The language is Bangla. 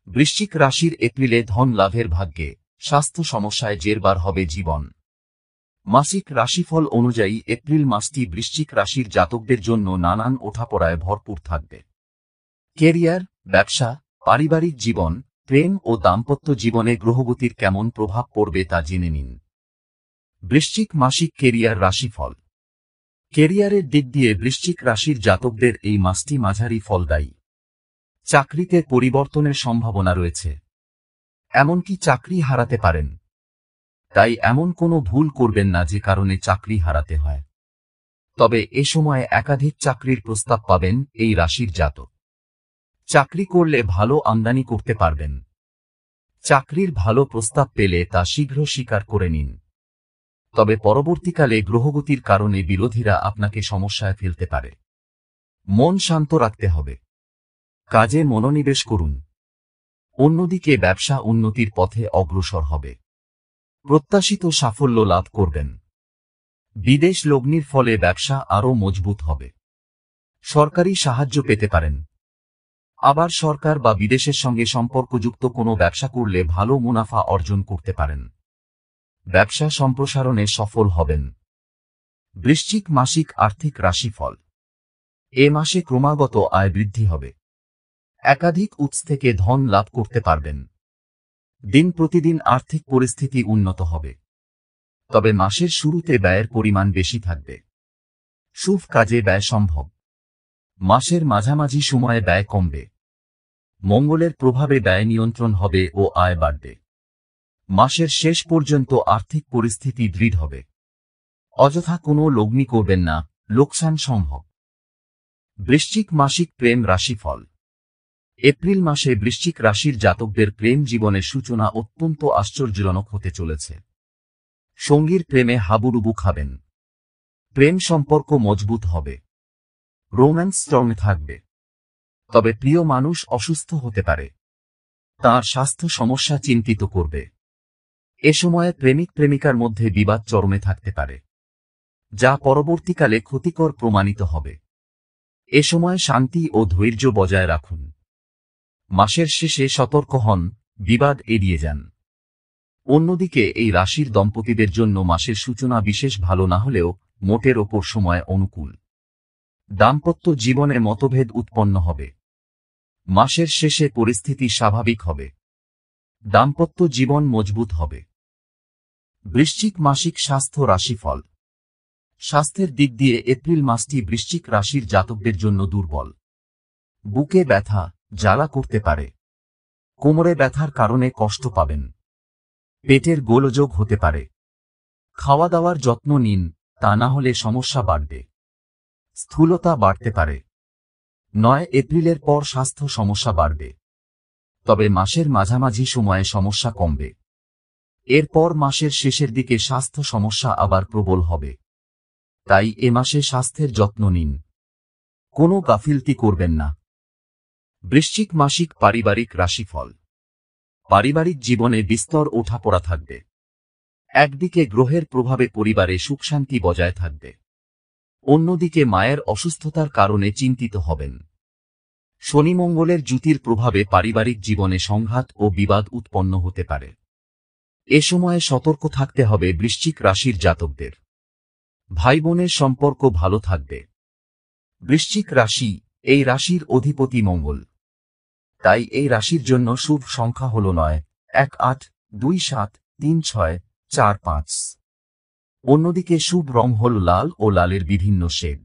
বৃশ্চিক রাশির এপ্রিলে ধন লাভের ভাগ্যে, স্বাস্থ্য সমস্যায় জেরবার হবে জীবন। মাসিক রাশিফল অনুযায়ী এপ্রিল মাসটি বৃশ্চিক রাশির জাতকদের জন্য নানান ওঠাপড়ায় ভরপুর থাকবে। কেরিয়ার, ব্যবসা, পারিবারিক জীবন, প্রেম ও দাম্পত্য জীবনে গ্রহগতির কেমন প্রভাব পড়বে তা জেনে নিন। বৃশ্চিক মাসিক কেরিয়ার রাশিফল। কেরিয়ারের দিক দিয়ে বৃশ্চিক রাশির জাতকদের এই মাসটি মাঝারি ফলদায়ী। চাকরিতে পরিবর্তনের সম্ভাবনা রয়েছে, এমনকি চাকরি হারাতে পারেন। তাই এমন কোনো ভুল করবেন না যে কারণে চাকরি হারাতে হয়। তবে এ সময়ে একাধিক চাকরির প্রস্তাব পাবেন এই রাশির জাতক। চাকরি করলে ভালো আমদানি করতে পারবেন। চাকরির ভালো প্রস্তাব পেলে তা শীঘ্র স্বীকার করে নিন। তবে পরবর্তীকালে গ্রহগতির কারণে বিরোধীরা আপনাকে সমস্যায় ফেলতে পারে। মন শান্ত রাখতে হবে। কাজে মনোনিবেশ করুন। অন্যদিকে ব্যবসা উন্নতির পথে অগ্রসর হবে। প্রত্যাশিত সাফল্য লাভ করবেন। বিদেশ লগ্নির ফলে ব্যবসা আরও মজবুত হবে। সরকারি সাহায্য পেতে পারেন। আবার সরকার বা বিদেশের সঙ্গে সম্পর্কযুক্ত কোনো ব্যবসা করলে ভালো মুনাফা অর্জন করতে পারেন। ব্যবসা সম্প্রসারণে সফল হবেন। বৃশ্চিক মাসিক আর্থিক রাশিফল। এ মাসে ক্রমাগত আয় বৃদ্ধি হবে। একাধিক উৎস থেকে ধন লাভ করতে পারবেন। দিন প্রতিদিন আর্থিক পরিস্থিতি উন্নত হবে। তবে মাসের শুরুতে ব্যয়ের পরিমাণ বেশি থাকবে। শুভ কাজে ব্যয় সম্ভব। মাসের মাঝামাঝি সময়ে ব্যয় কমবে। মঙ্গলের প্রভাবে ব্যয় নিয়ন্ত্রণ হবে ও আয় বাড়বে। মাসের শেষ পর্যন্ত আর্থিক পরিস্থিতি দৃঢ় হবে। অযথা কোনো লগ্নি করবেন না, লোকসান সম্ভব। বৃশ্চিক মাসিক প্রেম রাশিফল। এপ্রিল মাসে বৃশ্চিক রাশির জাতকদের প্রেম জীবনের সূচনা অত্যন্ত আশ্চর্যজনক হতে চলেছে। সঙ্গীর প্রেমে হাবুডুবু খাবেন। প্রেম সম্পর্ক মজবুত হবে। রোম্যান্স স্ট্রং থাকবে। তবে প্রিয় মানুষ অসুস্থ হতে পারে। তাঁর স্বাস্থ্য সমস্যা চিন্তিত করবে। এ সময়ে প্রেমিক প্রেমিকার মধ্যে বিবাদ চরমে থাকতে পারে, যা পরবর্তীকালে ক্ষতিকর প্রমাণিত হবে। এ সময় শান্তি ও ধৈর্য বজায় রাখুন। মাসের শেষে সতর্ক হন, বিবাদ এড়িয়ে যান। অন্যদিকে এই রাশির দম্পতিদের জন্য মাসের সূচনা বিশেষ ভালো না হলেও মোটের ওপর সময় অনুকূল। দাম্পত্য জীবনে মতভেদ উৎপন্ন হবে। মাসের শেষে পরিস্থিতি স্বাভাবিক হবে। দাম্পত্য জীবন মজবুত হবে। বৃশ্চিক মাসিক স্বাস্থ্য রাশিফল। স্বাস্থ্যের দিক দিয়ে এপ্রিল মাসটি বৃশ্চিক রাশির জাতকদের জন্য দুর্বল। বুকে ব্যথা, জ্বালা করতে পারে। কোমরে ব্যথার কারণে কষ্ট পাবেন। পেটের গোলযোগ হতে পারে। খাওয়া দাওয়ার যত্ন নিন, তা না হলে সমস্যা বাড়বে। স্থূলতা বাড়তে পারে। 9 এপ্রিলের পর স্বাস্থ্য সমস্যা বাড়বে। তবে মাসের মাঝামাঝি সময়ে সমস্যা কমবে। এরপর মাসের শেষের দিকে স্বাস্থ্য সমস্যা আবার প্রবল হবে। তাই এ মাসে স্বাস্থ্যের যত্ন নিন। কোনো গাফিলতি করবেন না। বৃশ্চিক মাসিক পারিবারিক রাশিফল। পারিবারিক জীবনে বিস্তর ওঠাপড়া থাকবে। একদিকে গ্রহের প্রভাবে পরিবারে সুখশান্তি বজায় থাকবে। অন্যদিকে মায়ের অসুস্থতার কারণে চিন্তিত হবেন। শনি মঙ্গলের যুতির প্রভাবে পারিবারিক জীবনে সংঘাত ও বিবাদ উৎপন্ন হতে পারে। এ সময়ে সতর্ক থাকতে হবে বৃশ্চিক রাশির জাতকদের। ভাই বোনের সম্পর্ক ভালো থাকবে। বৃশ্চিক রাশি, এই রাশির অধিপতি মঙ্গল। তাই এই রাশির জন্য শুভ সংখ্যা হল 9, 1, 8, 2, 7, 3, 6, 4, 5। অন্যদিকে শুভ রং হল লাল ও লালের বিভিন্ন শেড।